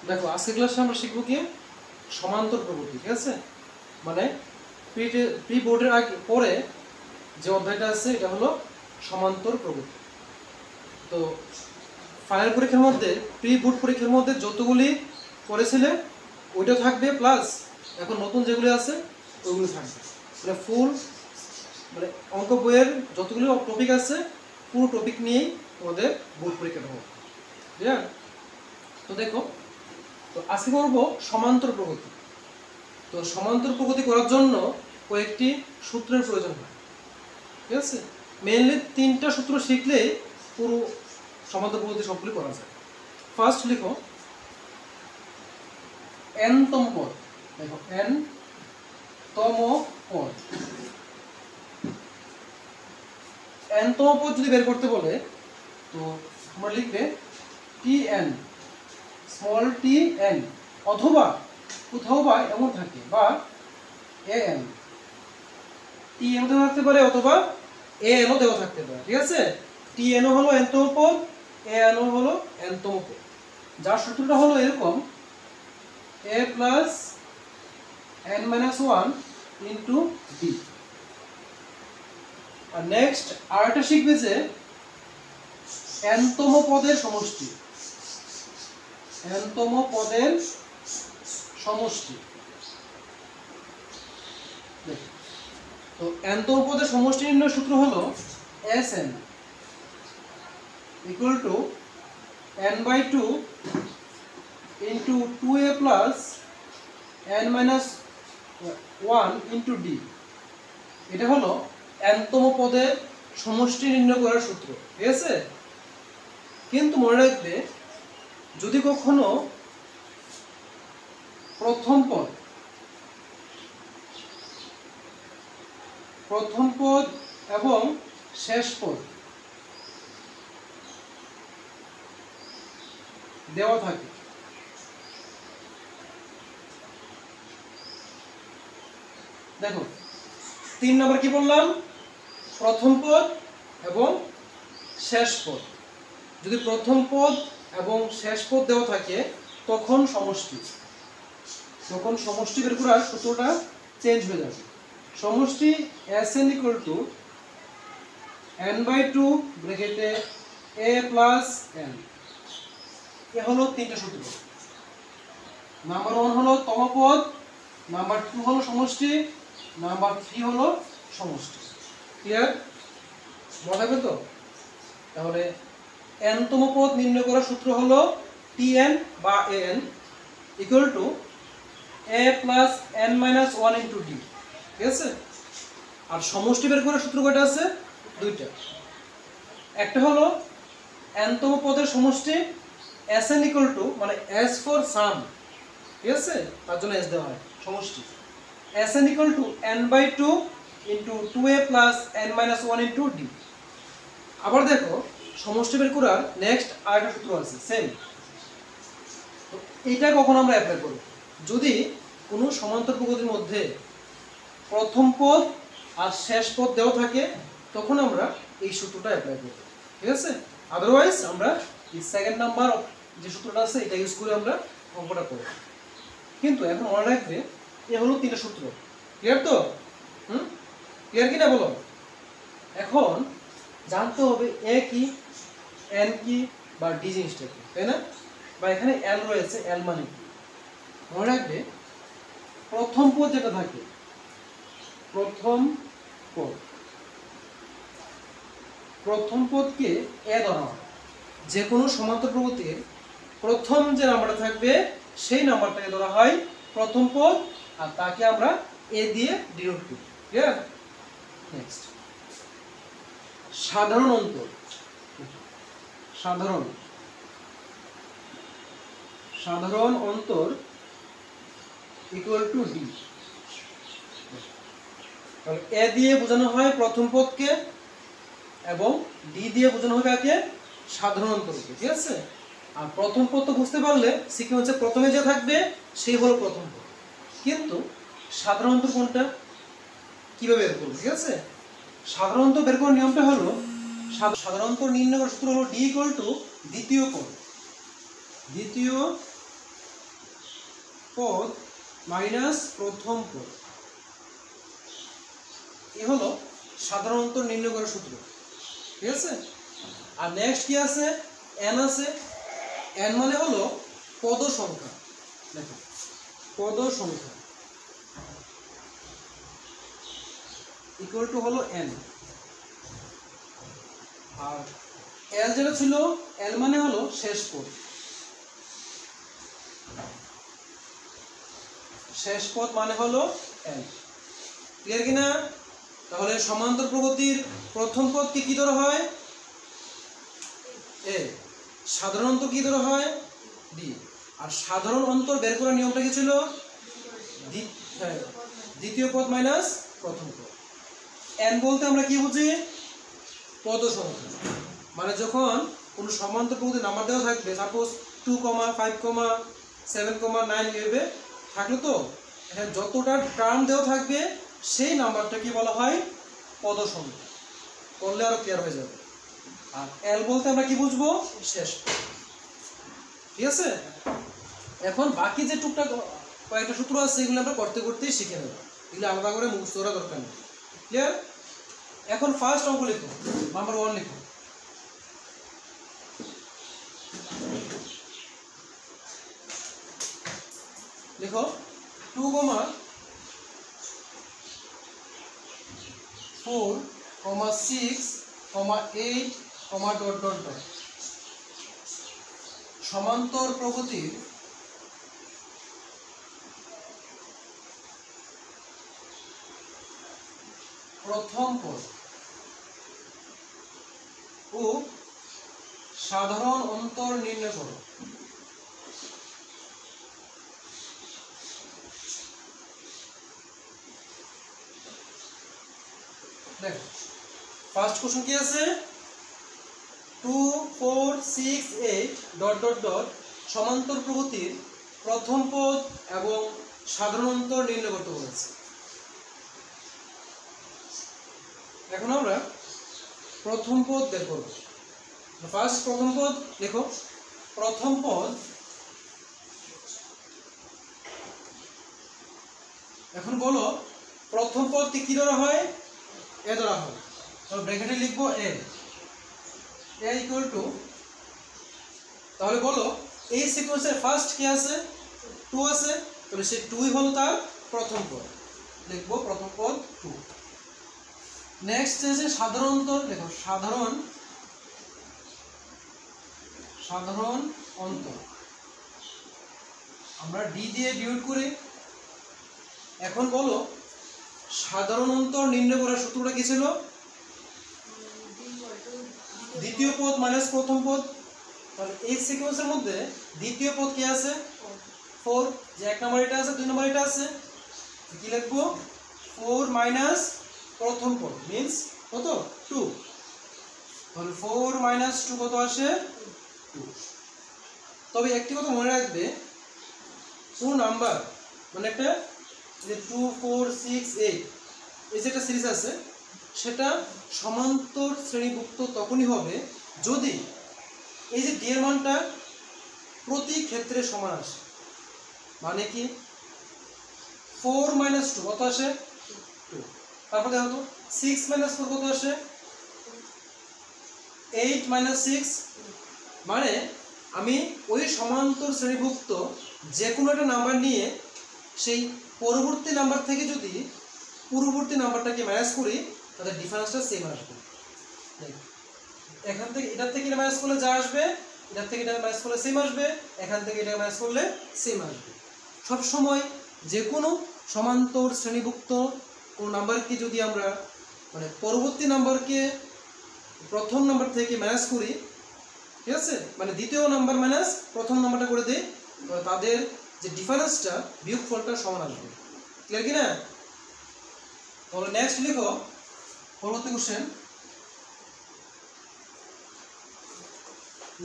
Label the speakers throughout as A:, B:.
A: দেখো আজকে ক্লাসে আমরা শিখবো কি সমান্তর প্রগতি, ঠিক আছে? মানে প্রি বোর্ডের আগে পরে যে অধ্যায়টা আছে এটা হলো সমান্তর প্রগতি। তো ফাইনাল পরীক্ষার মধ্যে প্রি বোর্ড পরীক্ষার মধ্যে যতগুলি করেছিলে ওইটা থাকবে, প্লাস এখন নতুন যেগুলি আছে ওইগুলো থাকবে। মানে ফুল মানে অঙ্ক বইয়ের যতগুলো টপিক আছে পুরো টপিক নিয়েই তোমাদের বোর্ড পরীক্ষাটা হবে, ঠিক আছে? তো দেখো, তো আজকে করব সমান্তর প্রগতি। তো সমান্তর প্রগতি করার জন্য কয়েকটি সূত্রের প্রয়োজন হয়, ঠিক আছে? মেইনলি 3টা সূত্র শিখলেই পুরো সমান্তর প্রগতি সবগুলি করা যায়। ফার্স্ট লিখো n তম পদ। দেখো n তম পদ, n তম পদ যদি বের করতে বলে তো তোমরা লিখবে tn, স্মল tn, অথবা কোথাও বা এমন থাকে বা an, tn দেওয়া থাকতে পারে অথবা an ও দেওয়া থাকতে পারে, ঠিক আছে? tn হলো n তম পদ, an হলো n তম পদ। যার সূত্রটা হলো এরকম a plus n minus 1 into d। আর নেক্সট আরেকটা শিখবে যে n তম পদের সমষ্টি, n তম পদের সমষ্টি। তো n তম পদের সমষ্টি নির্ণয় সূত্র হলো Sn equal to n/2 into 2a plus n minus 1 into d। এটা হলো n তম পদের সমষ্টি নির্ণয় করার সূত্র, ঠিক আছে? কিন্তু মনে রাখবে যদি কখনো প্রথম পদ এবং শেষ পদ দেওয়া থাকে, দেখো 3 নম্বর কি বললাম, প্রথম পদ এবং শেষ পদ। যদি প্রথম পদ এবং শেষ পদ দেওয়া থাকে তখন সমষ্টি বের করার সূত্রটা চেঞ্জ হয়ে যাবে। সমষ্টি Sn ইকুয়াল টু n/2 ব্র্যাকেটে a প্লাস n। এ হলো 3টা সূত্র। নাম্বার 1 হলো তম পদ, নাম্বার 2 হলো সমষ্টি, নাম্বার 3 হলো সমষ্টি। ক্লিয়ার? মনে থাকবে তো? তাহলে n তম পদ নির্ণয় করার সূত্র হলো tn বা an equal to a plus n minus 1 into d, ঠিক আছে? আর সমষ্টি বের করার সূত্র কয়টা আছে? 2টা। একটা হলো n তম পদের সমষ্টি Sn ইকুয়াল টু মানে s ফর সাম, ঠিক আছে? তার জন্য s দেওয়া হয় সমষ্টি। Sn equal to n/2 into 2a plus n minus 1 into d। আবার দেখো সমষ্টি বের করার নেক্সট আরেকটা সূত্র আছে সেম। তো এইটা কখন আমরা অ্যাপ্লাই করব? যদি কোনো সমান্তর প্রগতির মধ্যে প্রথম পদ আর শেষ পদ দেওয়া থাকে তখন আমরা এই সূত্রটা অ্যাপ্লাই করব, ঠিক আছে? আদারওয়াইজ আমরা এই সেকেন্ড নাম্বার যে সূত্রটা আছে এটা ইউজ করে আমরা অঙ্কটা করব। কিন্তু এখন মনে রাখবে এ হলো 3টা সূত্র। ক্লিয়ার তো? ক্লিয়ার কি না বলো? এখন জানতে হবে a কি, n কি বা d জিনিসটা কি, তাই না? বা এখানে l রয়েছে, l মানে কি? মনে রাখবে প্রথম পদ যেটা থাকে, প্রথম পদকে a ধরা হয়। যে কোনো সমান্তর প্রগতির প্রথম যে নাম্বারটা থাকবে সেই নাম্বারটাকে ধরা হয় প্রথম পদ, আর তাকে আমরা a দিয়ে ডিনোট করি। ক্লিয়ার? নেক্সট সাধারণ অন্তর। সাধারণ অন্তর ইকুয়াল টু d। তাহলে a দিয়ে বোঝানো হয় প্রথম পদকে এবং d দিয়ে বোঝানো হবে কাকে? সাধারণ অন্তরকে, ঠিক আছে? আর প্রথম পদ তো বুঝতে পারলে সিকোয়েন্সে প্রথমে যে থাকবে সেই হলো প্রথম পদ। কিন্তু সাধারণ অন্তর কোনটা, কিভাবে বের করব? ঠিক আছে, সাধারণ অন্তর বের করার নিয়মটা হলো সাধারণ অন্তর নির্ণয় করার সূত্র হলো d ইকুয়াল টু দ্বিতীয় পদ পদ মাইনাস প্রথম পদ, এ হলো সাধারণ অন্তর নির্ণয় করার সূত্র। ঠিক আছে, আর নেক্সট কি আছে, এন আছে। এন মানে হলো পদ সংখ্যা। দেখো পদ সংখ্যা ইকুয়াল টু হলো এন। আর এল যেটা ছিল, এল মানে হলো শেষ পদ। শেষ পদ মানে হলো এল। ক্লিয়ার কিনা? তাহলে সমান্তর প্রগতির প্রথম পদকে কি ধরা হয়? এ। সাধারণ অন্তর কি ধরা হয়? ডি। আর সাধারণ অন্তর বের করার নিয়মটা কি ছিল? দ্বিতীয় পদ মাইনাস প্রথম পদ। এন বলতে আমরা কি বুঝি? পদ সংখ্যা। মানে যখন কোনো সমান্তর প্রগতির নাম্বার দেওয়া থাকবে, সাপোজ 2, 5, 7, 9 এভাবে থাকলো, তো এখানে যতটা টার্ম দেওয়া থাকবে সেই নাম্বারটা কি বলা হয়? পদ সংখ্যা। করলে আরো ক্লিয়ার হয়ে যাবে। আর এল বলতে আমরা কি বুঝবো? শেষ। ঠিক আছে, এখন বাকি যে টুকটাক কয়েকটা সূত্র আছে এগুলো আমরা করতে করতেই শিখে নেব, এগুলো আলাদা করে মুখস্থ করা দরকার নেই। ক্লিয়ার? এখন ফার্স্ট অঙ্ক লিখো, নাম্বার 1 লিখো। লিখো 2, 4, 6, 8, ডট ডট ডট। সমান্তর প্রগতির প্রথম পদ ও সাধারণ অন্তর নির্ণয় করো। দেখ ফার্স্ট কোশ্চেন কি আছে? 2, 4, 6, 8 ডট ডট ডট সমান্তর প্রগতির প্রথম পদ এবং সাধারণ অন্তর নির্ণয় করতে বলেছে। এখন আমরা প্রথম পদ বের করব। ফার্স্ট প্রথম পদ দেখো, প্রথম পদ। এখন বলো প্রথম পদকে কি ধরা হয়? এ ধরা হয়। তো ব্র্যাকেটে লিখবো এ ইকুয়াল টু, তাহলে বলো এই সিকোয়েন্সের ফার্স্ট কি আছে? 2 আছে, তাহলে সেই 2ই হলো তার প্রথম পদ। লিখবো প্রথম পদ 2। নেক্সট আছে সাধারণ অন্তর। দেখো সাধারণ অন্তর আমরা ডি দিয়ে ডিভাইড করি। এখন বলো সাধারণ অন্তর নির্ণয় করার সূত্রটা কি ছিল? দ্বিতীয় পদ মাইনাস প্রথম পদ। তাহলে এই সিকোয়েন্সের মধ্যে দ্বিতীয় পদ কি আছে? 4। যে 1 নম্বর এটা আছে, 2 নম্বর এটা আছে, কি লিখবো? 4 মাইনাস প্রথম পদ মিন্স কত? 2। তাহলে 4 মাইনাস 2 কত আসে? 2। তবে একটি কথা মনে রাখবে, কোন নাম্বার মানে একটা যে 2, 4, 6, 8 এই যে একটা সিরিজ আছে, সেটা সমান্তর শ্রেণীভুক্ত তখনই হবে যদি এই যে ডি এর মানটা প্রতি ক্ষেত্রে সমান আসে। মানে কি? 4 মাইনাস 2 কত আসে? 2। তারপর দেখো তো 6 মাইনাস 4 কত আসে? 8 মাইনাস 6। মানে আমি ওই সমান্তর শ্রেণীভুক্ত যে কোনো একটা নাম্বার নিয়ে সেই পরবর্তী নাম্বার থেকে যদি পূর্ববর্তী নাম্বারটাকে মাইনাস করি, তাদের ডিফারেন্সটা সেম আসবে। এখান থেকে এটার থেকে এটা মাইনাস করলে যা আসবে, এটার থেকে এটা মাইনাস করলে সেম আসবে, এখান থেকে এটা মাইনাস করলে সেম আসবে। সব সময় যে কোনো সমান্তর শ্রেণীভুক্ত কোন নাম্বারকে যদি আমরা মানে পরবর্তী নাম্বারকে প্রথম নাম্বার থেকে মাইনাস করি, ঠিক আছে, মানে দ্বিতীয় নাম্বার মাইনাস প্রথম নাম্বারটা করে দেই, তাদের যে ডিফারেন্সটা বিয়োগফলটা সমান আসবে। ক্লিয়ার কি না? তাহলে নেক্সট লিখো পরবর্তী কোশ্চেন।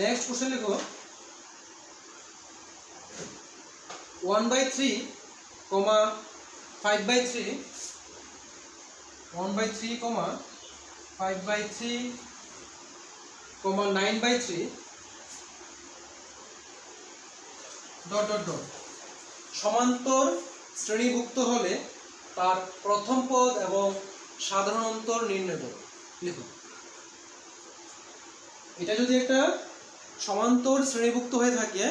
A: নেক্সট কোশ্চেন লিখো 1/3, 5/3, 1/3, 5/3, 9/3 ডট ডট ডট সমান্তর শ্রেণীভুক্ত হলে তার প্রথম পদ এবং সাধারণ অন্তর নির্ণয় করো। লিখো, এটা যদি একটা সমান্তর শ্রেণীভুক্ত হয়ে থাকে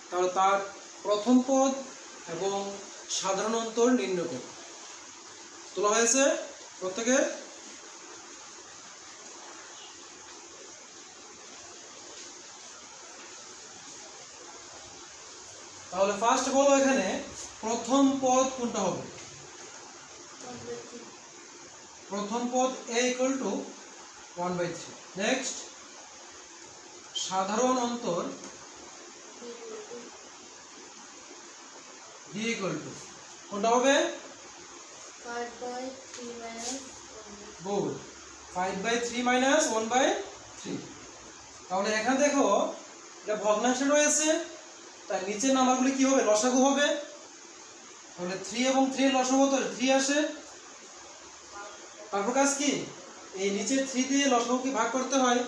A: তাহলে তার প্রথম পদ এবং সাধারণ অন্তর নির্ণয় করো। তোলা হয়েছে প্রত্যেকের? তাহলে ফার্স্ট বলো এখানে প্রথম পদ কোনটা হবে? প্রথম পদ a equal to 1/3। নেক্সট সাধারণ অন্তর d equal to কোনটা হবে? 5/3 minus 1/3। তাহলে এখানে দেখো এটা ভগ্নাংশে রয়েছে, তার নিচের নাম্বারগুলি কি হবে? লসাগু হবে। তাহলে 3 এবং 3 এর লসাগু তো 3 আসে। তারপর কাজ কি? এই নিচের 3 দিয়ে লসাগুকে ভাগ করতে হয়।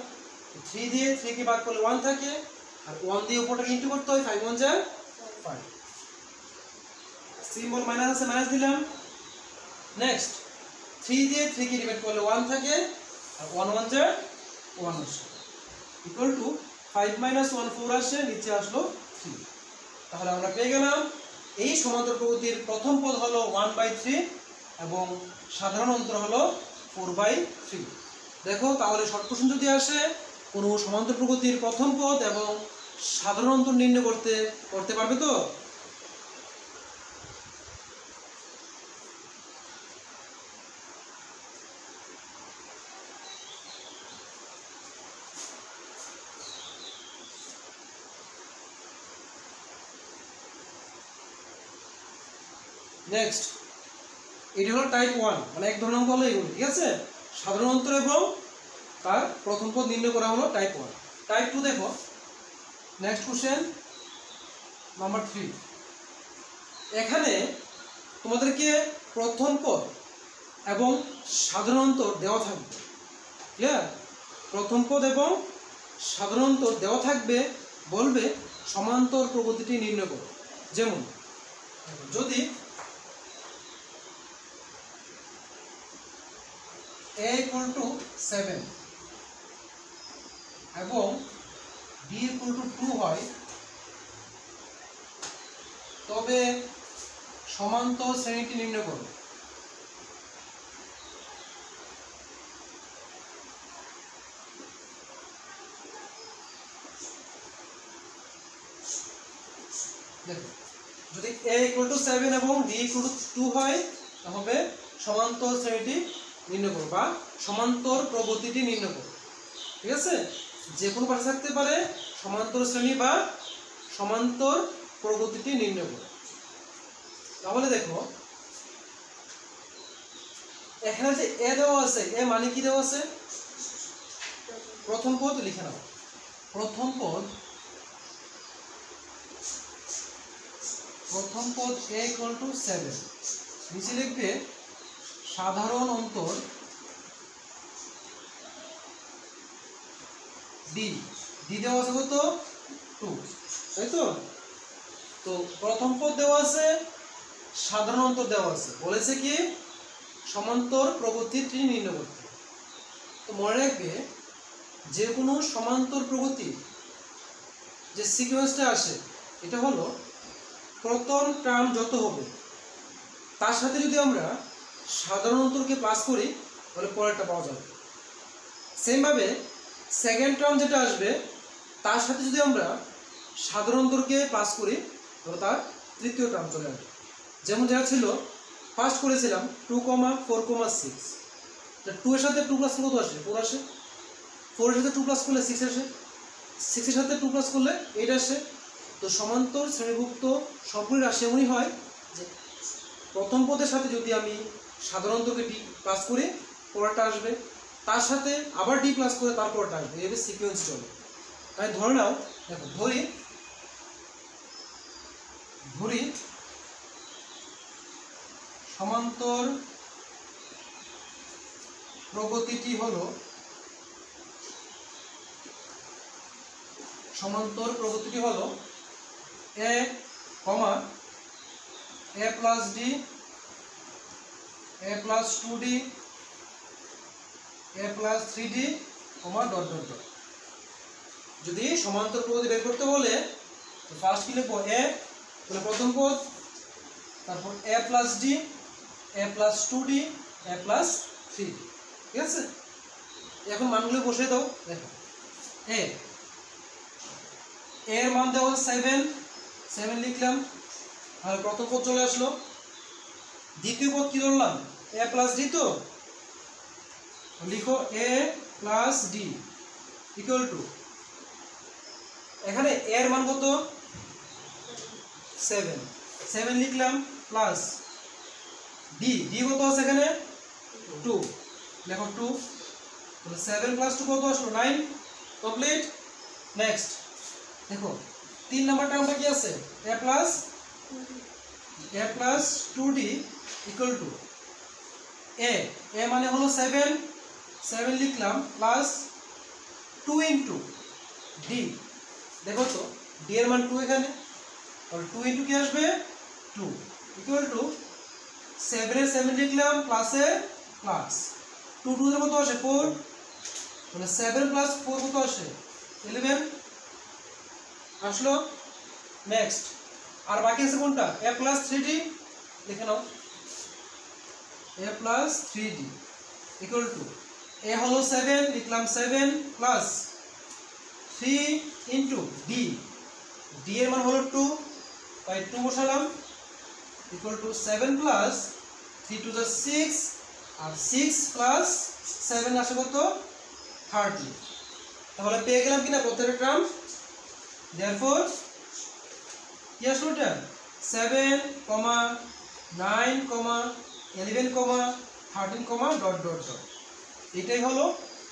A: 3 দিয়ে 3 কে ভাগ করলে 1 থাকে, আর 1 দিয়ে উপরটাকে ইনটু করতে হয়। 5 1 যা 5, সিম্বল মাইনাস আছে, মাইনাস দিলাম। নেক্সট 3 দিয়ে 3 কে ডিভাইড করলে 1 থাকে, আর 1 1 যা 1 আসে, ইকুয়াল টু 5 minus 1 4 আসে, নিচে আসলো 3। তাহলে আমরা পেয়ে গেলাম এই সমান্তর প্রগতির প্রথম পদ হলো 1/3 এবং সাধারণ অন্তর হলো 4/3। দেখো, তাহলে শর্ট কোশ্চেন যদি আসে কোনো সমান্তর প্রগতির প্রথম পদ এবং সাধারণ অন্তর নির্ণয় করতে পারবে তো? নেক্সট, এটি হলো টাইপ 1, মানে এক ধরনের অঙ্ক হলো এগুলো, ঠিক আছে? সাধারণ অন্তর এবং তার প্রথম পদ নির্ণয় করা হলো টাইপ 1। টাইপ 2 দেখো, নেক্সট কোশ্চেন নাম্বার 3। এখানে তোমাদেরকে প্রথম পদ এবং সাধারণ অন্তর দেওয়া থাকবে, ক্লিয়ার? প্রথম পদ এবং সাধারণ অন্তর দেওয়া থাকবে, বলবে সমান্তর প্রগতিটি নির্ণয় করো। যেমন যদি a equal to 7 এবং b equal to 2 হয়, তবে সমান্তর শ্রেণীটি নির্ণয় করো। দেখো, যদি a equal to 7 এবং b equal to 2 হয় তাহলে সমান্তর শ্রেণীটি নির্ণয় করো বা সমান্তর প্রগতিটি নির্ণয় করো, ঠিক আছে? যে কোনো পাশে থাকতে পারে, সমান্তর শ্রেণী বা সমান্তর প্রগতিটি নির্ণয় করো। তাহলে দেখো এখানে যে এ দেওয়া আছে, এ মানে কি দেওয়া আছে? প্রথম পদ লিখে নাও। প্রথম পদ a equal to 7, নিচে লিখবে সাধারণ অন্তর d দেওয়া আছে কত? 2, তাই তো? তো প্রথম পদ দেওয়া আছে, সাধারণ অন্তর দেওয়া আছে, বলেছে কি সমান্তর প্রগতিটি নির্ণয় করতে। তো মনে রাখবে যে কোনো সমান্তর প্রগতি যে সিকোয়েন্সটা আসে, এটা হলো প্রথম টার্ম যত হবে তার সাথে যদি আমরা সাধারণ অন্তরকে প্লাস করি তাহলে পরেরটা পাওয়া যাবে। সেমভাবে সেকেন্ড টার্ম যেটা আসবে তার সাথে যদি আমরা সাধারণ অন্তরকে প্লাস করি তাহলে তার তৃতীয় টার্ম চলে আসবে। যেমন যেটা ছিল ফার্স্ট করেছিলাম 2, 4, 6, 2 এর সাথে 2 প্লাস কত আসে? 4 আসে। 4 এর সাথে 2 প্লাস করলে 6 আসে। 6 এর সাথে 2 প্লাস করলে 8 আসে। তো সমান্তর শ্রেণীভুক্ত সবগুলি রাশি এমনই হয় যে প্রথম পদের সাথে যদি আমি সাধারণ অন্তরকে ডি প্লাস করি পরেরটা আসবে, তার সাথে আবার ডি প্লাস করে তারপরটা আসবে, এভাবে সিকোয়েন্স চলে। তাই ধরে নাও, দেখো ধরি সমান্তর প্রগতিটি হলো a, a plus d a plus 2d a plus 3d comma dot dot dot. যদি সমান্তর প্রগতি বের করতে বলে তো ফার্স্ট কি লিখবো a, তাহলে প্রথম পদ, তারপর a plus d a plus 2d a plus 3d। ঠিক আছে, এখন মানগুলো বসিয়ে দাও। দেখো a এর মান দেওয়া 7 লিখলাম, আর প্রথম পদ চলে আসলো। দ্বিতীয় পদ কি ধরলাম a plus d, তো লিখো a plus d equal to, এখানে এর মান কত 7 লিখলাম, প্লাস d কত আছে এখানে 2, দেখো 2, তাহলে 7 প্লাস 2 কত আসলো 9, কমপ্লিট। নেক্সট দেখো 3 নাম্বার টার্মটা কি আছে a plus 2d equal to a মানে হলো 7 লিখলাম, প্লাস 2 ইন্টু d, দেখো তো d এর মান 2 এখানে, তাহলে 2 ইন্টু কি আসবে 2 ইকুয়াল টু 7 লিখলাম, প্লাসে প্লাস 2 এর কত আসে 4, তাহলে 7 প্লাস 4 কত আসে 11 আসলো। নেক্সট আর বাকি আছে কোনটা a plus 3d, লিখে নাও a plus 3d equal two a হলো 7 লিখলাম 7 প্লাস 3 ইন্টু d এর মান হলো 2, তাই 2 বসালাম equal to 7 plus 3 to the 6, আর 6 প্লাস 7 আসে কত 30। তাহলে পেয়ে গেলাম কিনা প্রত্যেকটা টার্ম। দেয়ারফর কি আসলো এটা 7, 9, 11, 13, ডট ডট ডট। এটাই হলো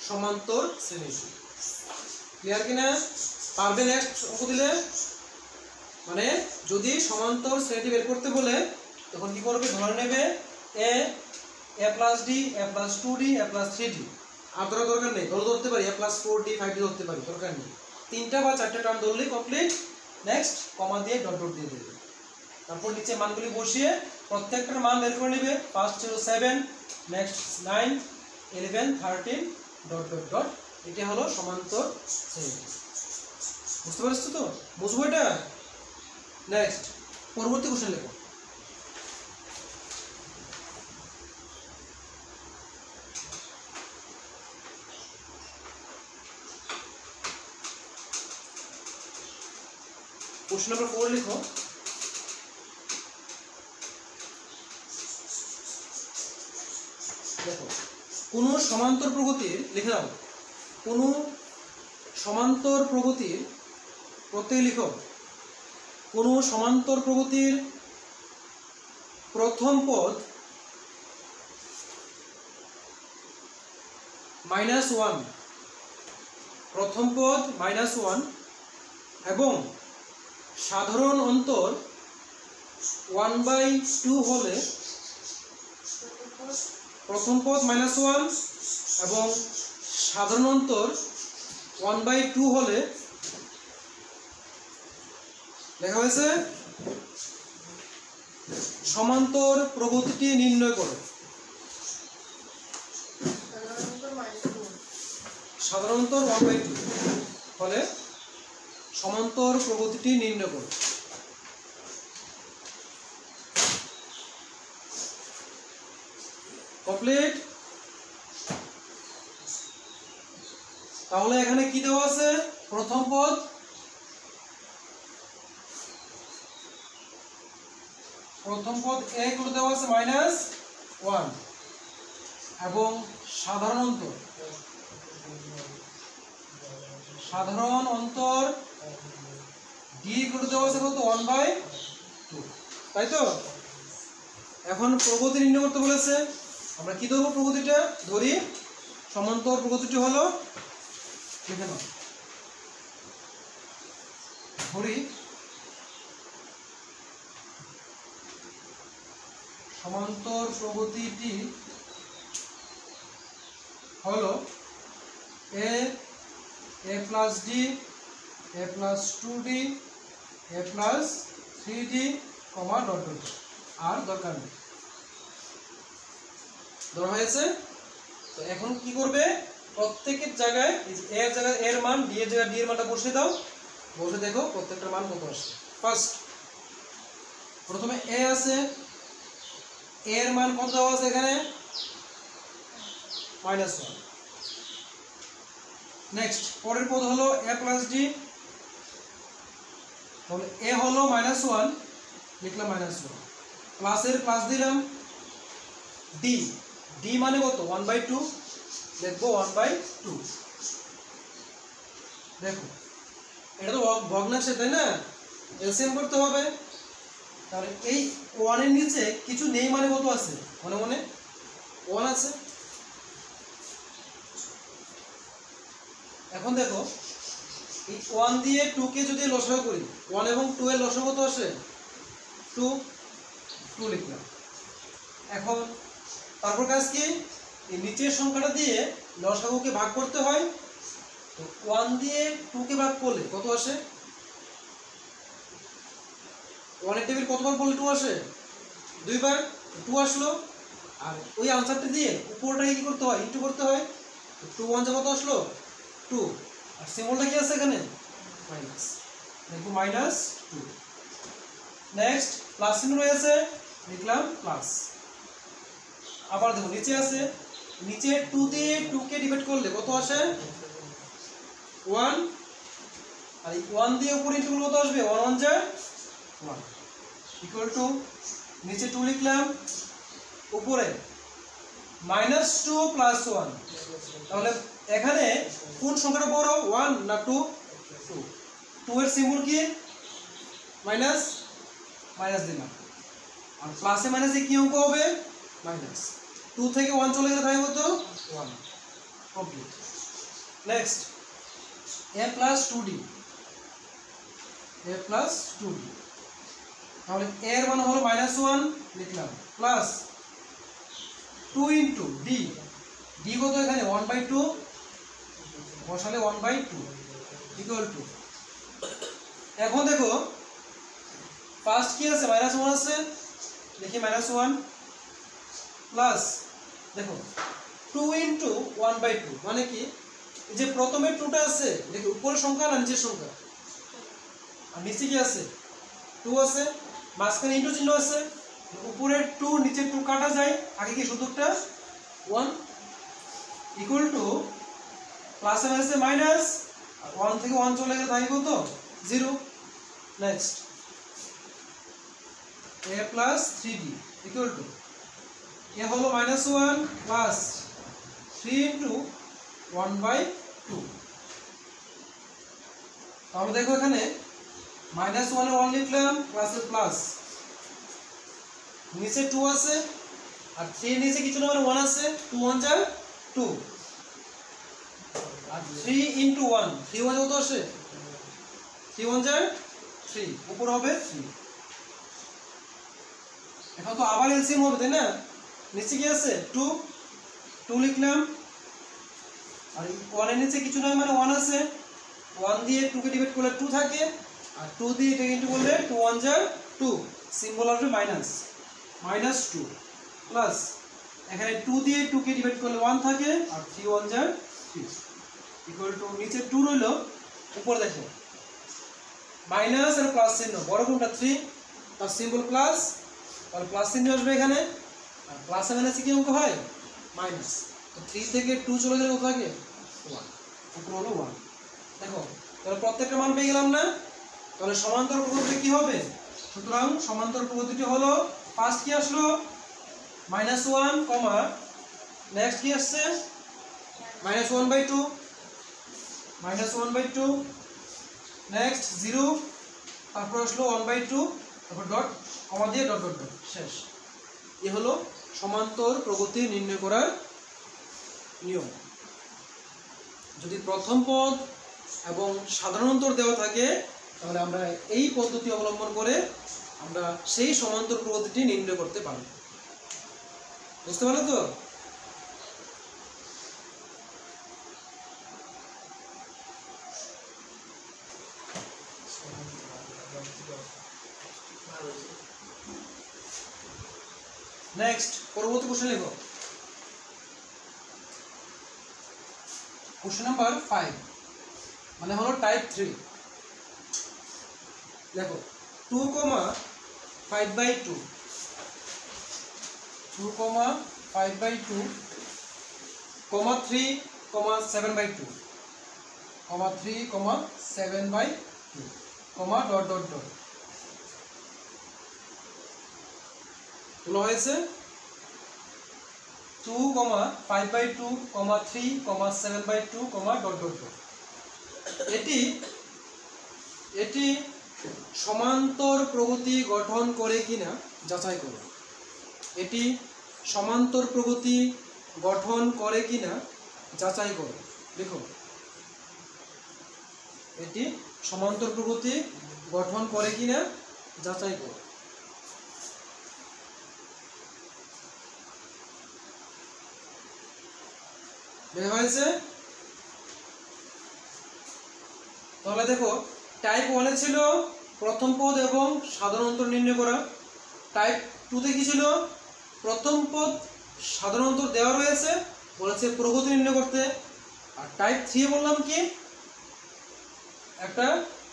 A: সমান্তর শ্রেণী। ক্লিয়ার কিনা? পারবে নেক্সট অঙ্ক দিলে? মানে যদি সমান্তর শ্রেণী বের করতে বলে তখন কি করবে, ধরে নেবে a plus d a plus 2d a plus 3d, আর ধরার দরকার নেই, ধরতে পারি a plus 4d 5d ধরতে পারি, দরকার নেই, 3টা বা 4টা টার্ম ধরলেই কমপ্লিট। নেক্সট কমা দিয়ে ডট ডট দিয়ে দেবে, তারপর নিচে মানগুলি বসিয়ে প্রত্যেকটার মান বের করে নেবে। ফার্স্ট ছিল 7, নেক্সট 9, 11, 13, ডট ডট ডট। এটা হলো সমান্তর শ্রেণী। বুঝতে পারছো তো? বুঝবো এটা? নেক্সট পরবর্তী কোশ্চেন লেখো। কোশ্চেন নাম্বার 4 লিখো। দেখো কোন সমান্তর প্রগতির, লিখে নাও, কোন সমান্তর প্রগতির, প্রত্যেকে লিখো, কোন সমান্তর প্রগতির প্রথম পদ -1, প্রথম পদ -1 এবং সাধারণ অন্তর 1/2 হলে, প্রথম পদ -1 এবং সাধারণ অন্তর 1/2 হলে লেখা হয়েছে সমান্তর প্রগতিটি নির্ণয় করো। সাধারণ অন্তর 1/2 হলে সমান্তর প্রগতিটি নির্ণয় করো। কমপ্লিট। তাহলে এখানে কি দেওয়া আছে, প্রথম পদ a করে দেওয়া আছে -1 এবং সাধারণ অন্তর d করে দেওয়া আছে কত 1/2, তাই তো? এখন প্রগতি নির্ণয় করতে বলেছে, আমরা কি ধরবো, প্রগতিটা ধরি, সমান্তর প্রগতিটি হলো, লিখে নাও, ধরি সমান্তর প্রগতিটি হলো a plus d a plus 2d a plus 3d, dot dot. আর দরকার নেই। ধরা হয়েছে। তো এখন কি করবে, প্রত্যেকের জায়গায় এর জায়গায় এর মান, ডি এর জায়গায় ডি এর মানটা বসে দাও, বসে দেখো প্রত্যেকটা মান কত আসে। ফার্স্ট প্রথমে এ আছে, এর মান কত দেওয়া আছে এখানে, -1। নেক্সট পরের পদ হলো এ প্লাস ডি, তাহলে এ হলো -1, লিখলাম -1, প্লাসের প্লাস দিলাম, ডি, ডি মানে কত 1/2, লিখবো 1/2। দেখো এটা তো ভগ্নাংশে, তাই না, এলসিএম করতে হবে। তাহলে এই 1 এর নিচে কিছু নেই মানে কত আছে, মনে মনে 1 আছে। এখন দেখো এই 1 দিয়ে 2 কে যদি লসাগু করি, 1 এবং 2 এর লসাগু কত আসে, 2 লিখলাম। এখন তারপর কাজ কি, এই নিচের সংখ্যাটা দিয়ে লসাগুকে ভাগ করতে হয়। তো 1 দিয়ে 2 কে ভাগ করলে কত আসে, 1 এর টেবিল কতবার করলে 2 আসে, 2 বার, 2 আসলো। আর ওই আনসারটা দিয়ে উপরটাকে কি করতে হয়, ইনটু করতে হয়। 2 1 কত আসলো, 2, আর সিম্বলটা কি আছে এখানে, মাইনাস, দেখো -2। নেক্সট প্লাস চিহ্ন রয়েছে, লিখলাম প্লাস। আবার দেখো নিচে আছে, নিচে 2 দিয়ে 2 কে ডিভাইড করলে কত আসে, 1, আর এই 1 দিয়ে উপরে ইনটু করলে কত আসবে, 1 1 যা 1, ইকুয়াল টু নিচে 2 লিখলাম, উপরে -2 + 1। তাহলে এখানে কোন সংখ্যাটা বড়, 1 না 2, 2 এর সিম্বল কি, মাইনাস, মাইনাস দিলাম। আর প্লাসে মাইনাসে কি অঙ্ক হবে, মাইনাস। 2 থেকে 1 চলে গেলে থাকে কত, 1, complete. Next a + 2d, a + 2d, তাহলে a এর মান হলো -1 লিখলাম, প্লাস 2 * d, d কত এখানে 1/2, বসালে 1/2 ইকুয়াল টু। এখন দেখো ফার্স্ট কি আছে, -1 আছে, দেখি -1 প্লাস, দেখো 2 * 1/2 মানে কি, যে প্রথমে 2টা আছে, দেখো উপরের সংখ্যা না নিচের সংখ্যা, আর নিচে কি আছে 2 আছে, মাঝখানে ইনটু চিহ্ন আছে, উপরে 2 নিচে 2 কাটা যায়, আগে কি সূত্রটা 1 ইকুয়াল টু প্লাসে মাইনাসে মাইনাস, আর 1 থেকে 1 চলে গেলে থাকে কত, 0। Next a + 3d equal to, a হলো -1 প্লাস 3 * 1/2। তাহলে দেখো এখানে -1 এ 1 লিখলাম, প্লাসের প্লাস, নিচে 2 আছে, আর 3 নিচে কিছু না, মানে 1 আছে, 2 1 যা 2, আর 3 * 1, 3 1 কত আসে, 3 1 যা 3, উপর হবে 3। এখন তো আবার এলসিএম হবে, তাই না, নিচে কি আছে 2 লিখলাম, আর 1 এর নিচে কিছু নয়, মানে 1 আছে, 1 দিয়ে 2 কে ডিভাইড করলে 2 থাকে, আর 2 দিয়ে এটাকে ইনটু করলে 2 1 যা 2, সিম্বল আসবে -2 প্লাস, এখানে 2 দিয়ে 2 কে ডিভাইড করলে 1 থাকে, আর 3 1 যা 3 ইকুয়াল টু, নিচে 2 রইল, উপরে দেখো মাইনাস আর প্লাস চিহ্ন, বড় কোনটা 3, তার সিম্বল প্লাস, আর প্লাস চিহ্ন আসবে এখানে, আর প্লাস এ মাইনাসে কি অঙ্ক হয়, মাইনাস। তো 3 থেকে 2 চলে গেলে কত থাকে, 1, উপর হলো 1। দেখো তাহলে প্রত্যেকটা মান পেয়ে গেলাম না। তাহলে সমান্তর প্রগতি কি হবে, সুতরাং সমান্তর প্রগতিটি হলো, ফার্স্ট কি আসলো -1, কমা নেক্সট কি আসছে -1/2, নেক্সট 0, তারপর আসলো 1/2, তারপর ডট কমা দিয়ে ডট ডট ডট, শেষ। এ হলো সমান্তর প্রগতি নির্ণয় করার নিয়ম। যদি প্রথম পদ এবং সাধারণতর দেওয়া থাকে, তাহলে আমরা এই পদ্ধতি অবলম্বন করে আমরা সেই সমান্তর প্রগতিটি নির্ণয় করতে পারব। বুঝতে পারলে তো? নেক্সট পরবর্তী কোশ্চেন লিখো। কোশ্চেন নাম্বার 5 মানে হলো টাইপ 3। দেখো 2, 5/2 2, 5/2, 3, 7/2 3, 7/2 ডট ডট ডট তোলা হয়েছে 2, 5/2, 3, 7/2 ডট ডট ডট। এটি সমান্তর প্রগতি গঠন করে কিনা যাচাই করো। এটি সমান্তর প্রগতি গঠন করে কিনা যাচাই করো। দেখো এটি সমান্তর প্রগতি গঠন করে কিনা যাচাই করো। বের হয়েছে। তাহলে দেখো টাইপ 1 ছিল প্রথম পদ এবং সাধারণ অন্তর নির্ণয় করা। টাইপ 2 তে কি ছিল? প্রথম পদ সাধারণ অন্তর দেওয়া রয়েছে, বলেছে প্রগতি নির্ণয় করতে। আর টাইপ 3 বললাম কি একটা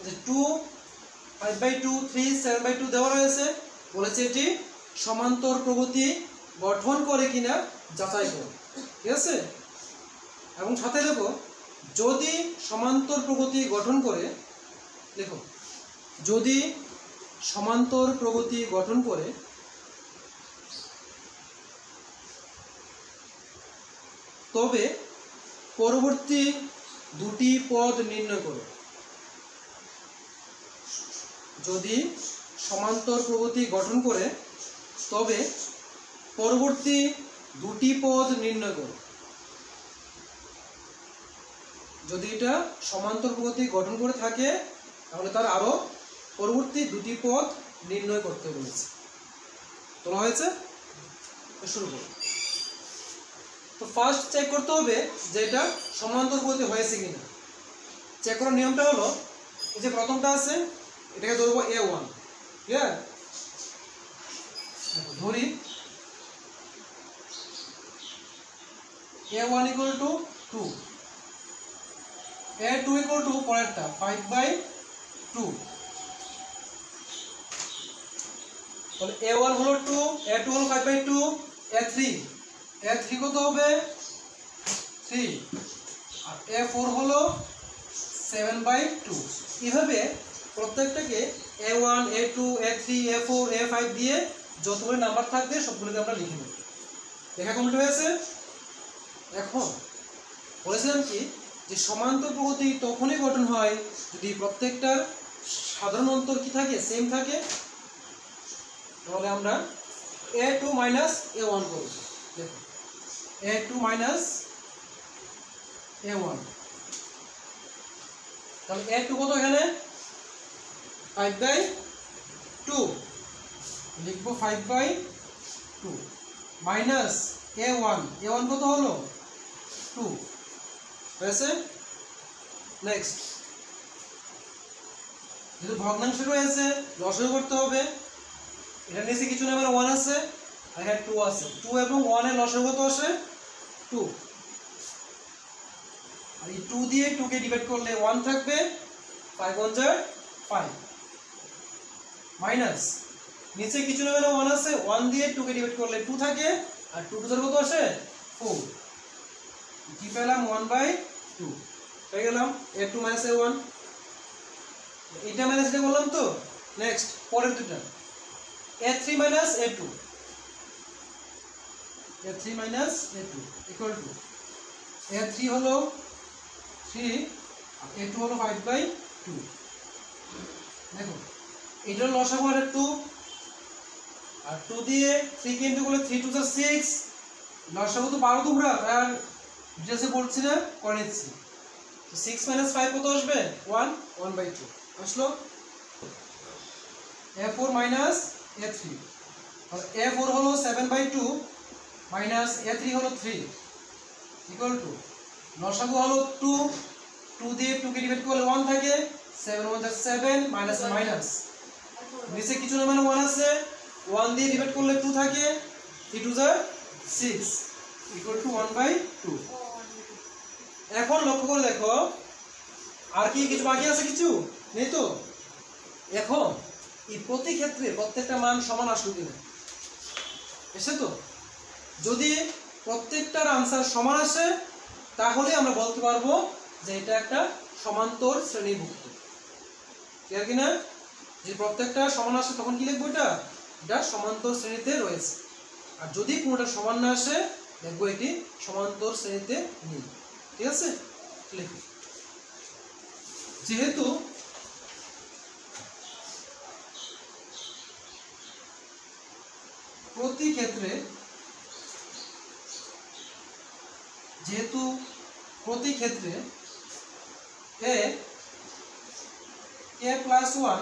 A: যে 2, 5/2, 3, 7/2 দেওয়া রয়েছে, বলেছে এটি সমান্তর প্রগতি গঠন করে কিনা যাচাই করো। ঠিক আছে? এবং সাথে দেখো যদি সমান্তর প্রগতি গঠন করে, দেখো যদি সমান্তর প্রগতি গঠন করে তবে পরবর্তী দুটি পদ নির্ণয় করো। যদি সমান্তর প্রগতি গঠন করে তবে পরবর্তী দুটি পদ নির্ণয় করো। যদি এটা সমান্তর প্রগতি গঠন করে থাকে তাহলে তার আরো পরবর্তী দুটি পদ নির্ণয় করতে বলেছে। তোলা হয়েছে। শুরু করো। তো ফার্স্ট চেক করতে হবে যে এটা সমান্তর প্রগতি হয়েছে কিনা। চেক করার নিয়মটা হলো এই যে প্রথমটা আছে এটাকে ধরবো A1। ক্লিয়ার? ধরি A1 = 2, A2 = পরেরটা 5/2। তাহলে A1 হলো 2, A2 হলো 5/2, A3 কত হবে 3 আর A4 হলো 7/2। এইভাবে প্রত্যেকটাকে A1, A2, A3, A4, A5 দিয়ে যতগুলো নাম্বার থাকবে সবগুলোকে আমরা লিখে নেব। লেখা কমপ্লিট হয়েছে। এখন বলেছিলাম কি যে সমান্তর প্রগতি তখনই গঠন হয় যদি প্রত্যেকটার সাধারণ অন্তর কি থাকে, সেম থাকে। তাহলে আমরা A2 - A1 করব। দেখো A2 - A1, তাহলে A2 কত এখানে 5/2 লিখবো 5/2 মাইনাস A1 কত হলো 2 হয়েছে। নেক্সট যেহেতু ভগ্নাংশ রয়েছে লসাগু করতে হবে। এটা নিচে কিছু না, 1 আছে আর এখানে 2 আছে। 2 এবং 1 এর লসাগু কত আসে 2। আর এই 2 দিয়ে 2 কে ডিভাইড করলে 1 থাকবে, 5 × 1 = 5 মাইনাস নিচে কিছু না 1 আছে, 1 দিয়ে 2 কে ডিভাইড করলে 2 থাকে আর 2 টু কত আসে 4। কি পেলাম 1/2 পেয়ে গেলাম। A2 - A1 এটা মাইনাস এটা বললাম তো। নেক্সট পরের দুটো A3 - A2 = A3 হলো 3 আর A2 হলো 5/2। দেখো এটার লসাগু আর 2 আর 2 দিয়ে 3 কে ইনটু করলে 3 × 2 = 6। লসাগু তো 12 তোমরা আর ডিটেইলসে বলছি না, করে নিচ্ছি। 6 - 5 কত আসবে 1/2 আসলো। A4 - A3 আর A4 হলো 7/2 মাইনাস A3 হলো 3 = লসাগু হলো 2 দিয়ে 2 কে ডিভাইড করলে 1 থাকে, 7 × 1 = 7 মাইনাস নিচে কিছু না 1 আছে, 1 দিয়ে ডিভাইড করলে 2 থাকে, 3 2 6 ইকুয়াল টু 1/2। এখন লক্ষ্য করে দেখো আর কি কিছু বাকি আছে, কিছু নেই তো। এখন এই প্রতি ক্ষেত্রে প্রত্যেকটা মান সমান আসলো কিনা, এসে তো। যদি প্রত্যেকটার আনসার সমান আসে তাহলে আমরা বলতে পারবো যে এটা একটা সমান্তর শ্রেণীভুক্ত। ক্লিয়ার কিনা? যে প্রত্যেকটা সমান আসে তখন কি লিখবো, এটা সমান্তর শ্রেণীতে রয়েছে। আর যদি কোনোটা সমান না আসে দেখবো এটি সমান্তর শ্রেণীতে নেই। ঠিক আছে, লিখো। যেহেতু প্রতি ক্ষেত্রে a প্লাস 1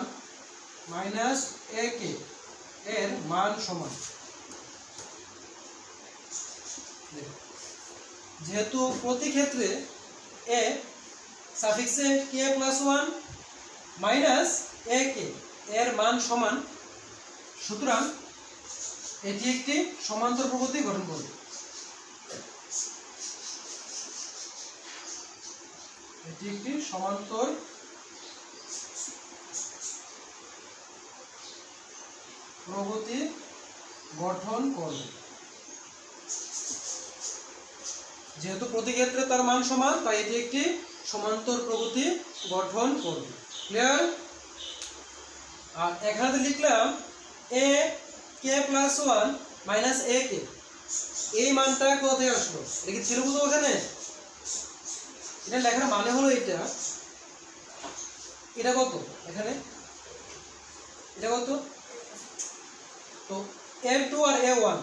A: মাইনাস a কে এর মান সমান, যেহেতু প্রতি ক্ষেত্রে a সাফিক্সে k plus 1 minus a কে এর মান সমান, সুতরাং এটি একটি সমান্তর প্রগতি গঠন করবে। এটি একটি সমান্তর প্রগতি গঠন করবে। যেহেতু প্রতি ক্ষেত্রে তার মান সমান তাই এটি একটি সমান্তর প্রগতি গঠন করবে। ক্লিয়ার? আর এখানে লিখলাম a k plus 1 minus a কে, এই মানটা কোথায় আসলো? এটা কি ছিল বুঝো ওখানে? এটা লেখার মানে হলো এটা কত, এখানে এটা কত, তো a2 R a1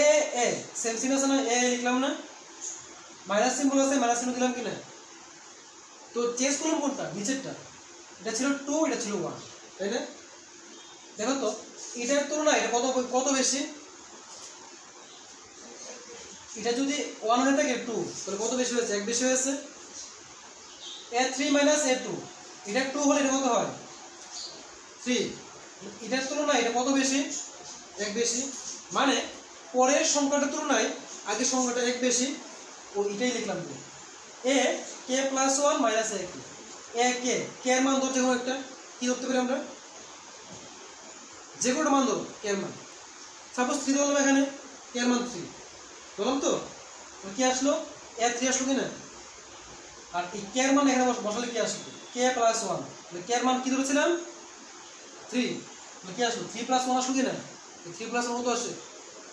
A: a same সিম আছে না, a লিখলাম না, মাইনাস সিম্বল আছে মাইনাস সিম্বল দিলাম কিনা, তো চেঞ্জ করলাম কোনটা, নিচেরটা। এটা ছিল 2, এটা ছিল 1, তাই না? দেখো তো এটার তুলনায় এটা কত বেশি। এটা যদি 1 হয়ে থাকে 2 তাহলে কত বেশি হয়েছে, 1 বেশি হয়েছে। a3 মাইনাস a2, এটা 2 হলে এটা কত হয়, 3। এটার তুলনায় এটা কত বেশি, 1 বেশি। মানে পরের সংখ্যাটার তুলনায় আগের সংখ্যাটা 1 বেশি। ও এটাই লিখলাম তো a k plus 1 minus a K, a k এর মান ধরতে কোনো একটা কি ধরতে পারি আমরা, যে কোনো মান ধরো k এর মান। সাপোজ 3 ধরলাম, এখানে k এর মান 3 ধরলাম, তো কি আসলো, a3 আসলো কিনা। আর এই k এর মান এখানে বসালে কি আসলো, k প্লাস 1, তাহলে k এর মান কি ধরেছিলাম 3, তাহলে কি আসলো 3 প্লাস 1 আসলো কিনা, 3 প্লাস 1 কত আসে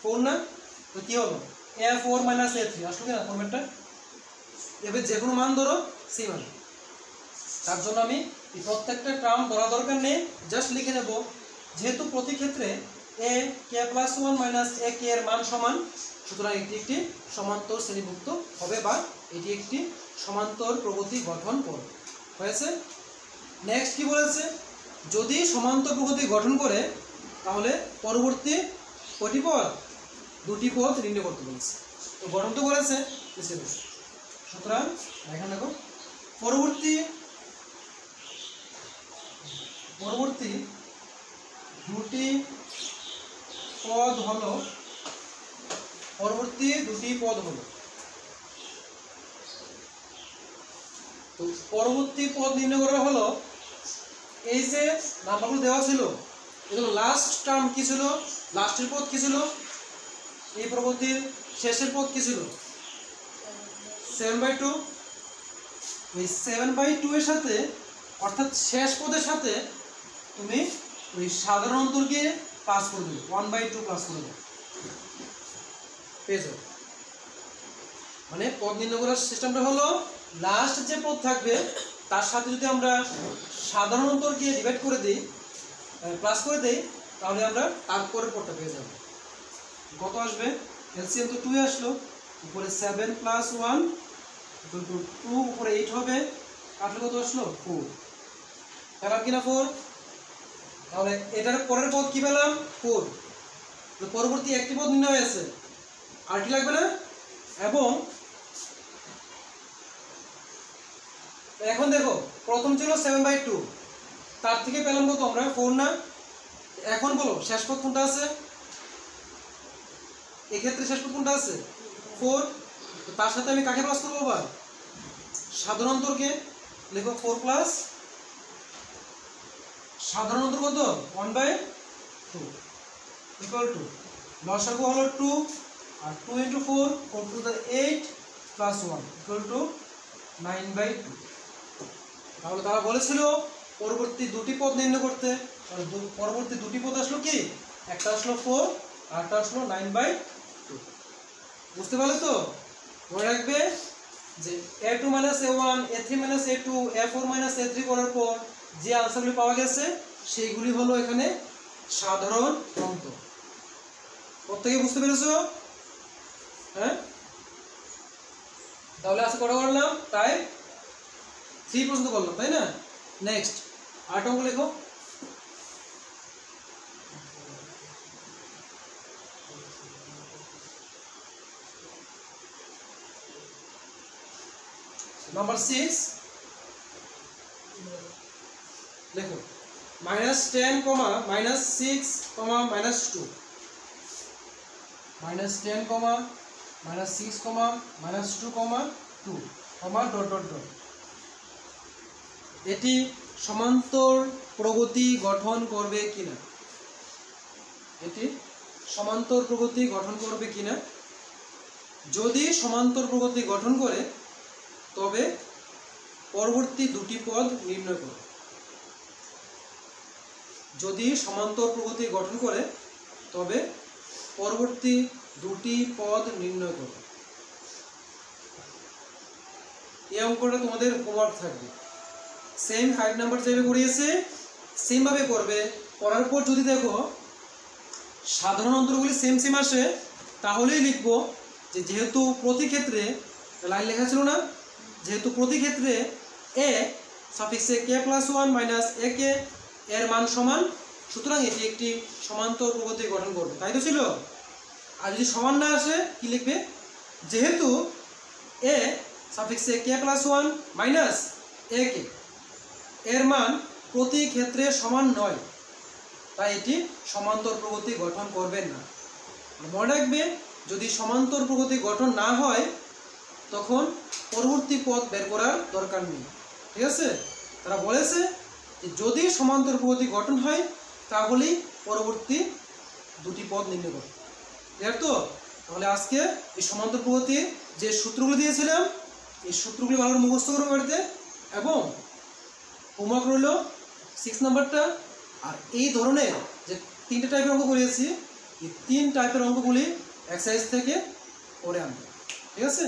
A: 4 না, তো কি হলো a4 মাইনাস a3 আসলো কিনা ফরম্যাটটা। এবার যে কোনো মান ধরো সেই মান, তার জন্য আমি এই প্রত্যেকটা টার্ম ধরা দরকার নেই, জাস্ট লিখে নেব যেহেতু প্রতি ক্ষেত্রে a k plus 1 minus a k এর মান সমান, সুতরাং এটি একটি সমান্তর শ্রেণীভুক্ত হবে বা এটি একটি সমান্তর প্রগতি গঠন করবে। হয়েছে? নেক্সট কি বলেছে, যদি সমান্তর প্রগতি গঠন করে তাহলে পরবর্তী কয়টি পদ, 2টি পদ নির্ণয় করতে বলেছে। তো গঠন তো করেছে, সুতরাং এখানে দেখো পরবর্তী 2টি পদ হলো, তো পরবর্তী পদ নির্ণয় করা হলো, এই যে নাম্বারগুলো দেওয়া ছিল এগুলো লাস্ট টার্ম কি ছিল, লাস্টের পদ কি ছিল, এই প্রগতির শেষের পদ কি ছিল 7/2। ওই 7/2 এর সাথে অর্থাৎ শেষ পদের সাথে তুমি ওই সাধারণ অন্তরকে প্লাস করে দেবে, 1/2 প্লাস করে দেবে, পেয়ে যাবে। মানে পদ নির্ণয় করার সিস্টেমটা হলো লাস্ট যে পদ থাকবে তার সাথে যদি আমরা সাধারণ অন্তরকে ডিভাইড করে দিই, প্লাস করে দেই, তাহলে আমরা তারপরের পদটা পেয়ে যাব। কত আসবে, এলসিএম তো 2 আসলো, উপরে 7 প্লাস 1 = 2, উপরে 8 হবে, কাটলে কত আসলো 4, পেলাম কিনা 4। তাহলে এটার পরের পদ কি পেলাম 4, তো পরবর্তী একটি পদ নির্ণয় হয়েছে, আর কি লাগবে না। এবং এখন দেখো প্রথম ছিল 7/2, তার থেকে পেলাম কত আমরা 4 না। এখন বলো শেষ পদ কোনটা আছে, এক্ষেত্রে শেষ পদ কোনটা আছে 4, তার সাথে আমি কাকে প্লাস করবো আবার সাধারণ অন্তরকে, লিখো 4 প্লাস সাধারণ অন্তর কত 1/2 ইকুয়াল টু লসাগু হলো 2 আর 2 × 4 4 to the 8 plus 1 equal to 9/2। তাহলে তারা বলেছিল পরবর্তী দুটি পদ নির্ণয় করতে, পরবর্তী দুটি পদ আসলো কি, একটা আসলো 4 আর একটা আসলো 9/2। বুঝতে পারলে তো? মনে রাখবে যে a2 - a1 a3 - a2 a4 - a3 করার পর যে আনসারগুলি পাওয়া গেছে সেইগুলি হলো এখানে সাধারণ অন্তর। প্রত্যেকে বুঝতে পেরেছো? হ্যাঁ, তাহলে আজকে কটা করলাম, টাইপ 3 পর্যন্ত করলাম, তাই না? নেক্সট 8 অঙ্ক লেখো। নাম্বার 6 দেখো -10, -6, -2 -10, -6, -2, (2) এটি সমান্তর প্রগতি গঠন করবে কিনা, এটি সমান্তর প্রগতি গঠন করবে কিনা। যদি সমান্তর প্রগতি গঠন করে তবে পরবর্তী দুটি পদ নির্ণয় করো। যদি সমান্তর প্রগতি গঠন করে তবে পরবর্তী দুটি পদ নির্ণয় করো। এই অঙ্কটা তোমাদের হোমওয়ার্ক থাকবে, সেম 5 নাম্বার যেভাবে করিয়েছে সেম ভাবে করবে। করার পর যদি দেখো সাধারণ অন্তরগুলি সেম সেম আসে তাহলেই লিখবো যে যেহেতু প্রতি ক্ষেত্রে লাইন লেখা ছিল না, যেহেতু প্রতি ক্ষেত্রে a সাফিক্সে k + 1 - ak এর মান সমান, সুতরাং এটি একটি সমান্তর প্রগতি গঠন করবে, তাই তো ছিল। আর যদি সমান না আসে কি লিখবে, যেহেতু a সাফিক্সে k + 1 - ak এর মান প্রতি ক্ষেত্রে সমান নয়, তাই এটি সমান্তর প্রগতি গঠন করবে না। মনে রাখবে যদি সমান্তর প্রগতি গঠন না হয় তখন পরবর্তী পদ বের করার দরকার নেই, ঠিক আছে। তারা বলেছে যে যদি সমান্তর প্রগতি গঠন হয় তাহলেই পরবর্তী দুটি পদ নির্ণয় করো, ক্লিয়ার তো? তাহলে আজকে এই সমান্তর প্রগতির যে সূত্রগুলো দিয়েছিলাম এই সূত্রগুলি ভালো মুখস্থ করবে বাড়িতে, এবং হোমওয়ার্ক রইল 6 নাম্বারটা। আর এই ধরনের যে 3টে টাইপের অঙ্ক করিয়েছি এই 3 টাইপের অঙ্কগুলি এক্সারসাইজ থেকে করে আনবে, ঠিক আছে।